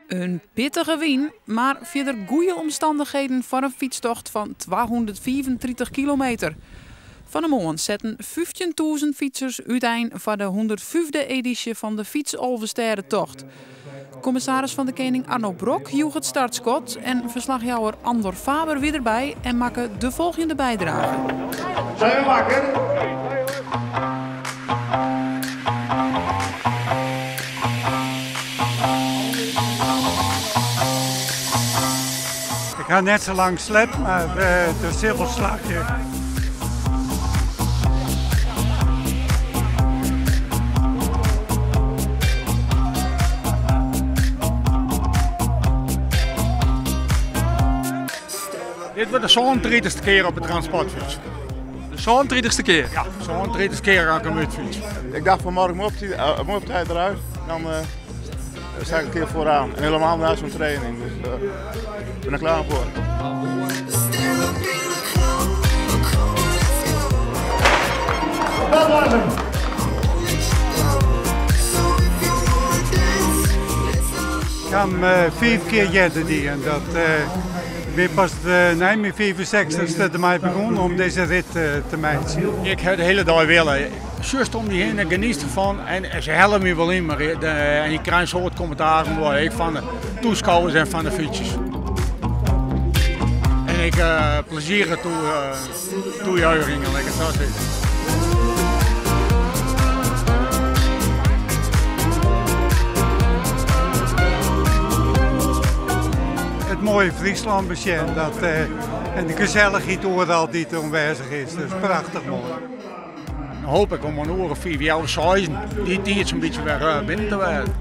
Een pittige wien, maar verder goede omstandigheden voor een fietstocht van 234 kilometer. Van de morgen zetten 15.000 fietsers uiteen voor de 105e editie van de Fietsolversterrentocht. Commissaris van de Koning Arno Brok joeg het startschot en verslagjouwer Andor Faber weer erbij en maken de volgende bijdrage. Zijn we wakker? Ik ga net zo lang slep, maar het is heel veel slagje. Dit wordt de 37e keer op de transportfiets. De 37e keer? Ja, de 37e keer ga ik hem uitfietsen. Ik dacht vanmorgen op tijd eruit, dan sta ik een keer vooraan. En helemaal na zo'n training, dus ik ben er klaar voor. Dat was hem! Ik ga hem 4 keer jetten die en dat weer pas mijn 65ste ermee begonnen om deze rit te maken. Ik heb de hele dag willen. Juist om die heen, geniet ervan en ze helpen me wel in. Maar en je krijgt zo'n commentaar van de toeschouwers en van de fietsers. En ik plezier toejuichingen, lekker zo zitten. Het mooie Friesland bekend dat en de gezelligheid overal die aanwezig is. Dat is prachtig mooi. Dan hoop ik om een uur of 4 jaar of 6 die het een beetje weer binnen te werden.